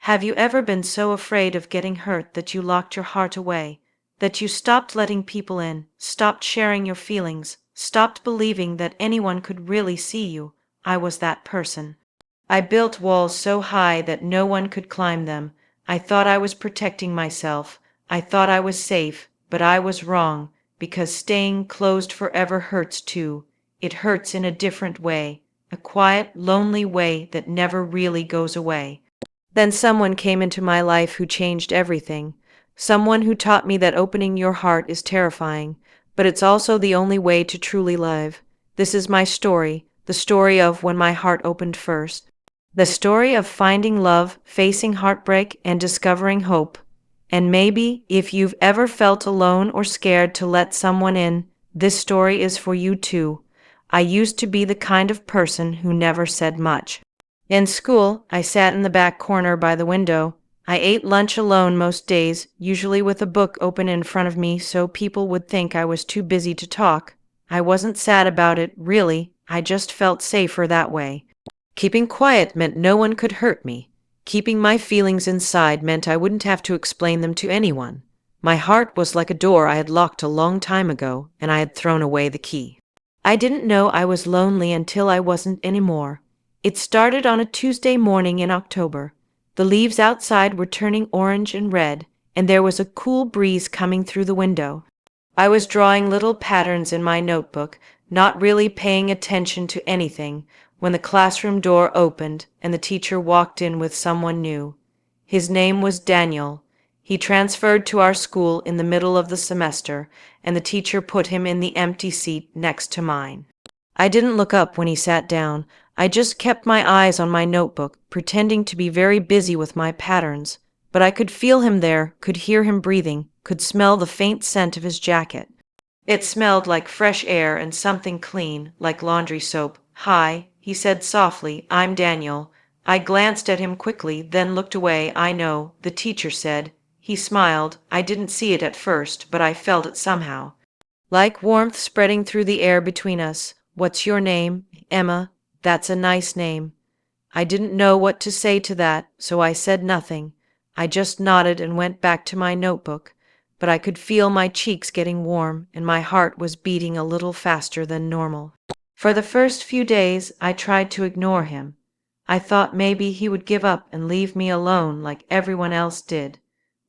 Have you ever been so afraid of getting hurt that you locked your heart away, that you stopped letting people in, stopped sharing your feelings, stopped believing that anyone could really see you? I was that person. I built walls so high that no one could climb them. I thought I was protecting myself. I thought I was safe, but I was wrong, because staying closed forever hurts too. It hurts in a different way, a quiet, lonely way that never really goes away. Then someone came into my life who changed everything. Someone who taught me that opening your heart is terrifying, but it's also the only way to truly live. This is my story, the story of when my heart opened first. The story of finding love, facing heartbreak, and discovering hope. And maybe, if you've ever felt alone or scared to let someone in, this story is for you too. I used to be the kind of person who never said much. In school, I sat in the back corner by the window. I ate lunch alone most days, usually with a book open in front of me so people would think I was too busy to talk. I wasn't sad about it, really. I just felt safer that way. Keeping quiet meant no one could hurt me. Keeping my feelings inside meant I wouldn't have to explain them to anyone. My heart was like a door I had locked a long time ago, and I had thrown away the key. I didn't know I was lonely until I wasn't anymore. It started on a Tuesday morning in October. The leaves outside were turning orange and red, and there was a cool breeze coming through the window. I was drawing little patterns in my notebook, not really paying attention to anything, when the classroom door opened and the teacher walked in with someone new. His name was Daniel. He transferred to our school in the middle of the semester, and the teacher put him in the empty seat next to mine. I didn't look up when he sat down. I just kept my eyes on my notebook, pretending to be very busy with my patterns. But I could feel him there, could hear him breathing, could smell the faint scent of his jacket. It smelled like fresh air and something clean, like laundry soap. "Hi," he said softly, "I'm Daniel." I glanced at him quickly, then looked away. "I know," the teacher said. He smiled. I didn't see it at first, but I felt it somehow. Like warmth spreading through the air between us. "What's your name?" "Emma." "That's a nice name." I didn't know what to say to that, so I said nothing. I just nodded and went back to my notebook, but I could feel my cheeks getting warm, and my heart was beating a little faster than normal. For the first few days, I tried to ignore him. I thought maybe he would give up and leave me alone like everyone else did.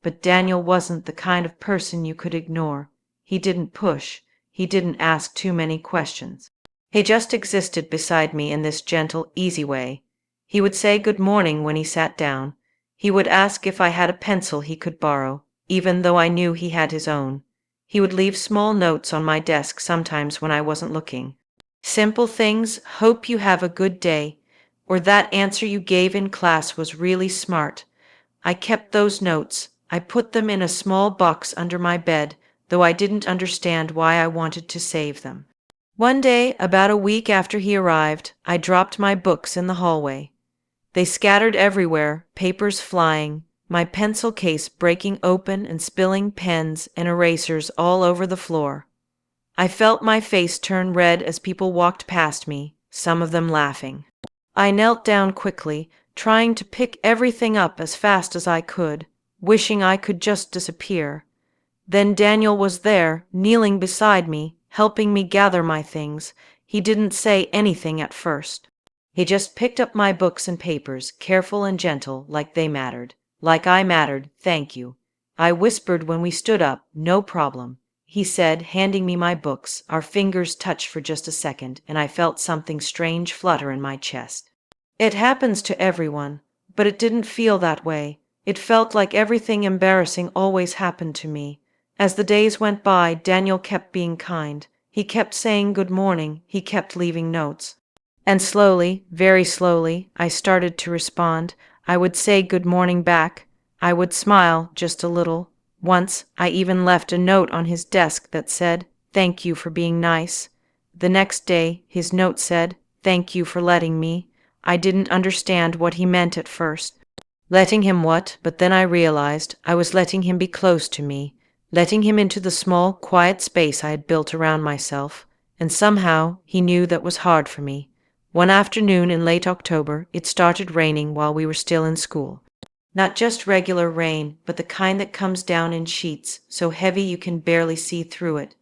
But Daniel wasn't the kind of person you could ignore. He didn't push. He didn't ask too many questions. He just existed beside me in this gentle, easy way. He would say good morning when he sat down. He would ask if I had a pencil he could borrow, even though I knew he had his own. He would leave small notes on my desk sometimes when I wasn't looking. Simple things: "Hope you have a good day," or "That answer you gave in class was really smart." I kept those notes. I put them in a small box under my bed, though I didn't understand why I wanted to save them. One day, about a week after he arrived, I dropped my books in the hallway. They scattered everywhere, papers flying, my pencil case breaking open and spilling pens and erasers all over the floor. I felt my face turn red as people walked past me, some of them laughing. I knelt down quickly, trying to pick everything up as fast as I could, wishing I could just disappear. Then Daniel was there, kneeling beside me, helping me gather my things. He didn't say anything at first. He just picked up my books and papers, careful and gentle, like they mattered. Like I mattered. "Thank you." I whispered when we stood up. "No problem," he said, handing me my books. Our fingers touched for just a second, and I felt something strange flutter in my chest. It happens to everyone, but it didn't feel that way. It felt like everything embarrassing always happened to me. As the days went by, Daniel kept being kind. He kept saying good morning. He kept leaving notes. And slowly, very slowly, I started to respond. I would say good morning back. I would smile just a little. Once, I even left a note on his desk that said, "Thank you for being nice." The next day, his note said, "Thank you for letting me." I didn't understand what he meant at first. Letting him what? But then I realized I was letting him be close to me, letting him into the small, quiet space I had built around myself. And somehow he knew that was hard for me. One afternoon in late October, it started raining while we were still in school. Not just regular rain, but the kind that comes down in sheets, so heavy you can barely see through it.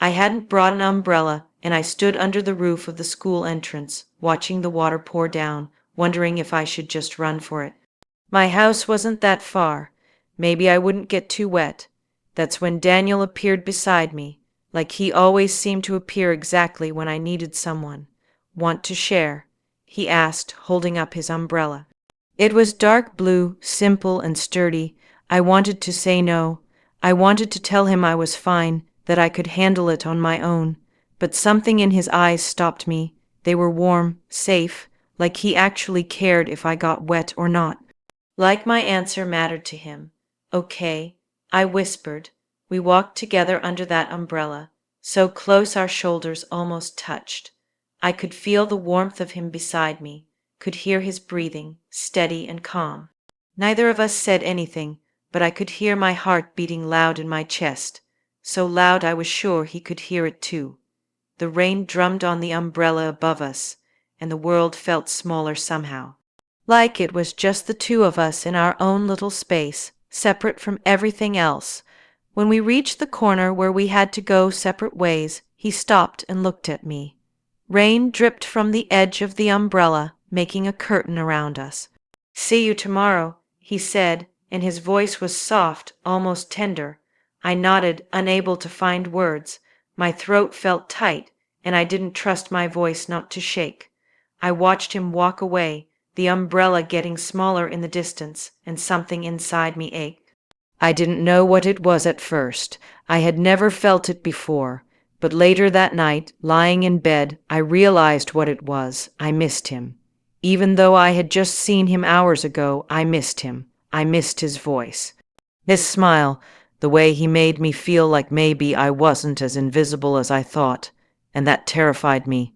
I hadn't brought an umbrella, and I stood under the roof of the school entrance, watching the water pour down, wondering if I should just run for it. My house wasn't that far. Maybe I wouldn't get too wet. That's when Daniel appeared beside me, like he always seemed to appear exactly when I needed someone. "Want to share?" he asked, holding up his umbrella. It was dark blue, simple and sturdy. I wanted to say no. I wanted to tell him I was fine, that I could handle it on my own. But something in his eyes stopped me. They were warm, safe, like he actually cared if I got wet or not. Like my answer mattered to him. "Okay," I whispered. We walked together under that umbrella, so close our shoulders almost touched. I could feel the warmth of him beside me, could hear his breathing, steady and calm. Neither of us said anything, but I could hear my heart beating loud in my chest, so loud I was sure he could hear it too. The rain drummed on the umbrella above us, and the world felt smaller somehow. Like it was just the two of us in our own little space, separate from everything else. When we reached the corner where we had to go separate ways, he stopped and looked at me. Rain dripped from the edge of the umbrella, making a curtain around us. "See you tomorrow," he said, and his voice was soft, almost tender. I nodded, unable to find words. My throat felt tight, and I didn't trust my voice not to shake. I watched him walk away, the umbrella getting smaller in the distance, and something inside me ached. I didn't know what it was at first. I had never felt it before. But later that night, lying in bed, I realized what it was. I missed him. Even though I had just seen him hours ago, I missed him. I missed his voice. His smile, the way he made me feel like maybe I wasn't as invisible as I thought, and that terrified me.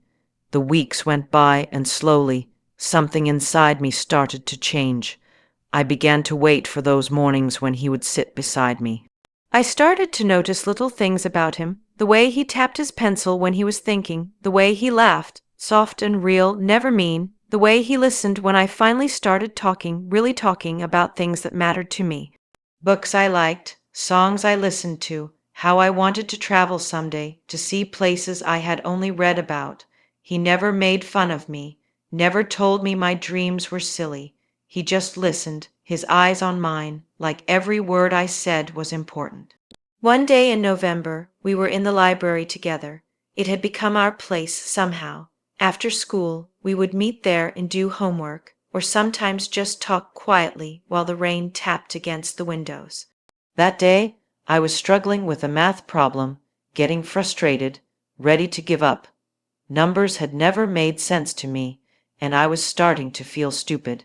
The weeks went by, and slowly, something inside me started to change. I began to wait for those mornings when he would sit beside me. I started to notice little things about him, the way he tapped his pencil when he was thinking, the way he laughed, soft and real, never mean, the way he listened when I finally started talking, really talking about things that mattered to me. Books I liked, songs I listened to, how I wanted to travel someday, to see places I had only read about. He never made fun of me, never told me my dreams were silly. He just listened, his eyes on mine, like every word I said was important. One day in November, we were in the library together. It had become our place somehow. After school, we would meet there and do homework, or sometimes just talk quietly while the rain tapped against the windows. That day, I was struggling with a math problem, getting frustrated, ready to give up. Numbers had never made sense to me, and I was starting to feel stupid.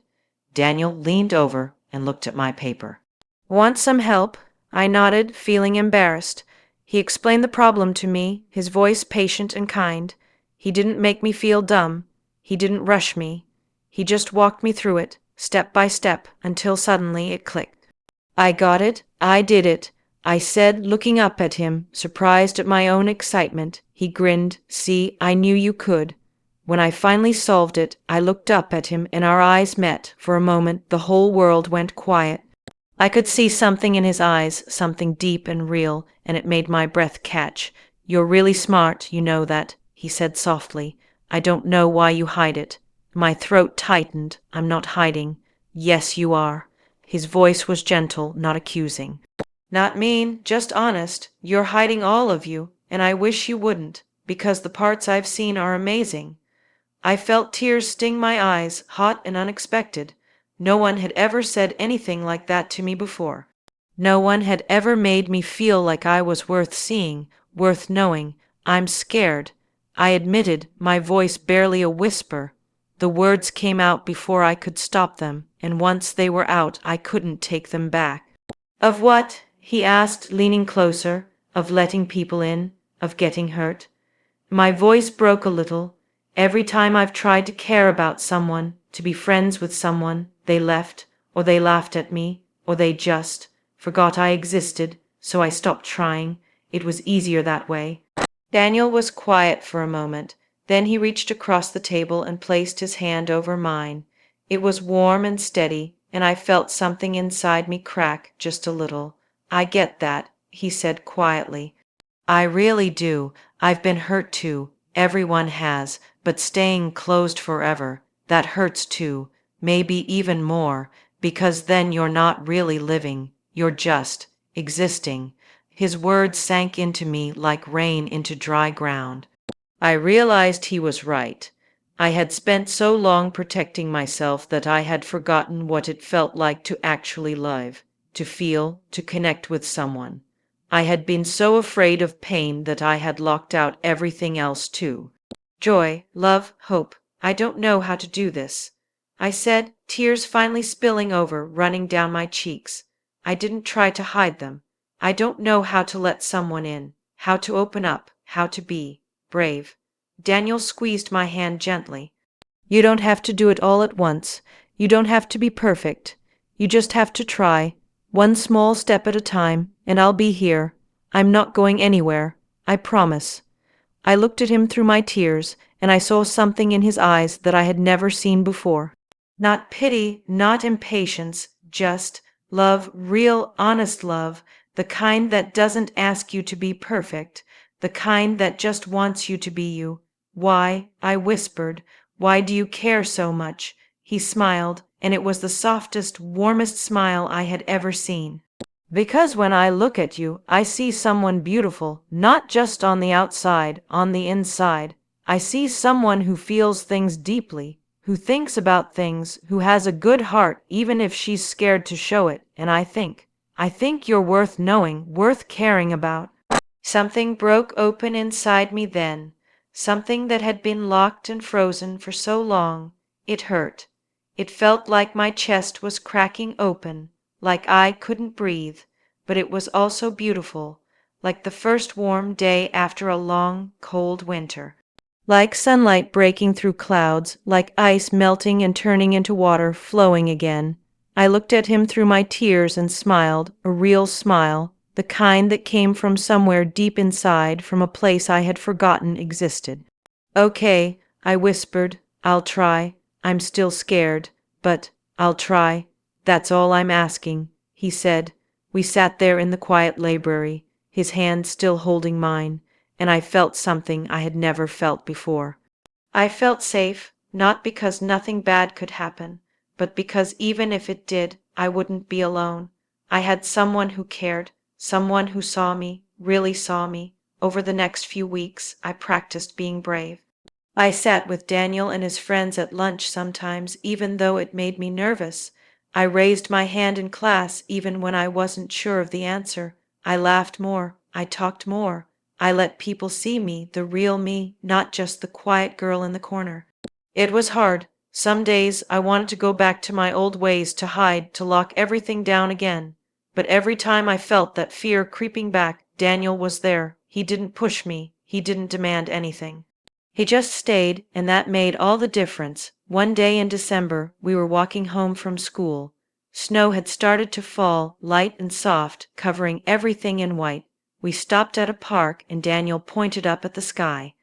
Daniel leaned over and looked at my paper. "Want some help?" I nodded, feeling embarrassed. He explained the problem to me, his voice patient and kind. He didn't make me feel dumb. He didn't rush me. He just walked me through it, step by step, until suddenly it clicked. "I got it. I did it," I said, looking up at him, surprised at my own excitement. He grinned. "See, I knew you could." When I finally solved it, I looked up at him and our eyes met. For a moment, the whole world went quiet. I could see something in his eyes, something deep and real, and it made my breath catch. "You're really smart, you know that," he said softly. "I don't know why you hide it." My throat tightened. "I'm not hiding." "Yes, you are." His voice was gentle, not accusing. "Not mean, just honest. You're hiding all of you, and I wish you wouldn't, because the parts I've seen are amazing." I felt tears sting my eyes, hot and unexpected. No one had ever said anything like that to me before. No one had ever made me feel like I was worth seeing, worth knowing. "I'm scared," I admitted, my voice barely a whisper. The words came out before I could stop them, and once they were out, I couldn't take them back. "Of what?" he asked, leaning closer. "Of letting people in, of getting hurt." My voice broke a little. Every time I've tried to care about someone, to be friends with someone, they left, or they laughed at me, or they just forgot I existed, so I stopped trying. It was easier that way. Daniel was quiet for a moment. Then he reached across the table and placed his hand over mine. It was warm and steady, and I felt something inside me crack just a little. I get that, he said quietly. I really do. I've been hurt too. Everyone has, but staying closed forever, that hurts too, maybe even more, because then you're not really living, you're just existing. His words sank into me like rain into dry ground. I realized he was right. I had spent so long protecting myself that I had forgotten what it felt like to actually love, to feel, to connect with someone. I had been so afraid of pain that I had locked out everything else too. Joy, love, hope. I don't know how to do this, I said, tears finally spilling over, running down my cheeks. I didn't try to hide them. I don't know how to let someone in, how to open up, how to be brave. Daniel squeezed my hand gently. You don't have to do it all at once. You don't have to be perfect. You just have to try, one small step at a time, and I'll be here. I'm not going anywhere. I promise. I looked at him through my tears, and I saw something in his eyes that I had never seen before. Not pity, not impatience, just love, real, honest love, the kind that doesn't ask you to be perfect, the kind that just wants you to be you. Why, I whispered, why do you care so much? He smiled, and it was the softest, warmest smile I had ever seen. Because when I look at you, I see someone beautiful, not just on the outside, on the inside. I see someone who feels things deeply, who thinks about things, who has a good heart even if she's scared to show it, and I think you're worth knowing, worth caring about. Something broke open inside me then, something that had been locked and frozen for so long. It hurt. It felt like my chest was cracking open, like I couldn't breathe, but it was also beautiful, like the first warm day after a long, cold winter. Like sunlight breaking through clouds, like ice melting and turning into water flowing again. I looked at him through my tears and smiled, a real smile, the kind that came from somewhere deep inside, from a place I had forgotten existed. Okay, I whispered, I'll try. I'm still scared, but I'll try. That's all I'm asking, he said. We sat there in the quiet library, his hand still holding mine, and I felt something I had never felt before. I felt safe, not because nothing bad could happen, but because even if it did, I wouldn't be alone. I had someone who cared, someone who saw me, really saw me. Over the next few weeks, I practiced being brave. I sat with Daniel and his friends at lunch sometimes, even though it made me nervous. I raised my hand in class even when I wasn't sure of the answer. I laughed more. I talked more. I let people see me, the real me, not just the quiet girl in the corner. It was hard. Some days I wanted to go back to my old ways, to hide, to lock everything down again. But every time I felt that fear creeping back, Daniel was there. He didn't push me. He didn't demand anything. He just stayed, and that made all the difference. One day in December, we were walking home from school. Snow had started to fall, light and soft, covering everything in white. We stopped at a park, and Daniel pointed up at the sky.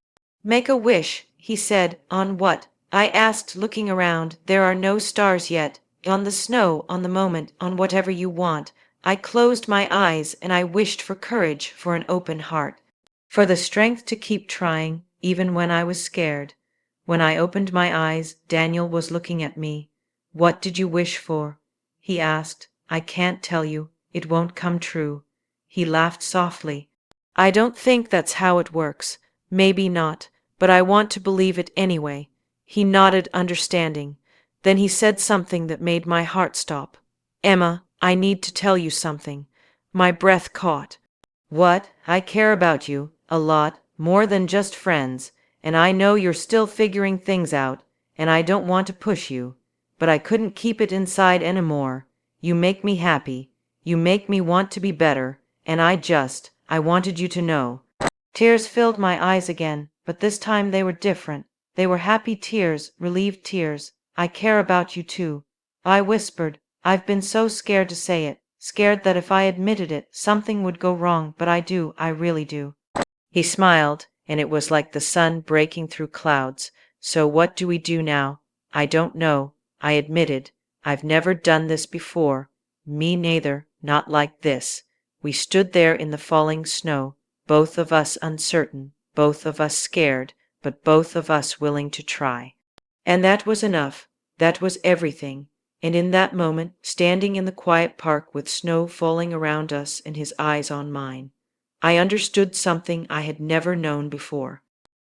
Make a wish, he said. On what? I asked, looking around. There are no stars yet. On the snow, on the moment, on whatever you want. I closed my eyes, and I wished for courage, for an open heart, for the strength to keep trying, even when I was scared. When I opened my eyes, Daniel was looking at me. What did you wish for? He asked. I can't tell you. It won't come true. He laughed softly. I don't think that's how it works. Maybe not, but I want to believe it anyway. He nodded, understanding. Then he said something that made my heart stop. Emma, I need to tell you something. My breath caught. What? I care about you, a lot, more than just friends, and I know you're still figuring things out, and I don't want to push you, but I couldn't keep it inside anymore. You make me happy. You make me want to be better, and I wanted you to know. Tears filled my eyes again, but this time they were different. They were happy tears, relieved tears. I care about you too, I whispered. I've been so scared to say it, scared that if I admitted it, something would go wrong, but I really do. He smiled, and it was like the sun breaking through clouds. So what do we do now? I don't know, I admitted. I've never done this before. Me neither, not like this. We stood there in the falling snow, both of us uncertain, both of us scared, but both of us willing to try. And that was enough. That was everything. And in that moment, standing in the quiet park with snow falling around us and his eyes on mine, I understood something I had never known before.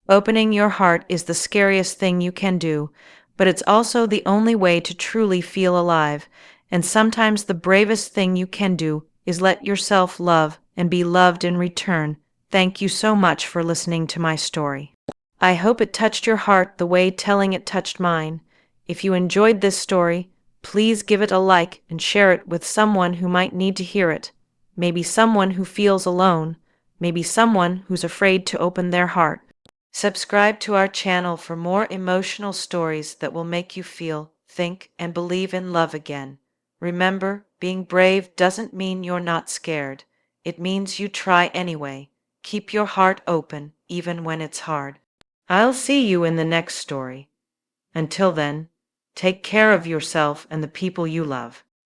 Opening your heart is the scariest thing you can do, but it's also the only way to truly feel alive. And sometimes the bravest thing you can do is let yourself love and be loved in return. Thank you so much for listening to my story. I hope it touched your heart the way telling it touched mine. If you enjoyed this story, please give it a like and share it with someone who might need to hear it. Maybe someone who feels alone. Maybe someone who's afraid to open their heart. Subscribe to our channel for more emotional stories that will make you feel, think, and believe in love again. Remember, being brave doesn't mean you're not scared. It means you try anyway. Keep your heart open, even when it's hard. I'll see you in the next story. Until then, take care of yourself and the people you love.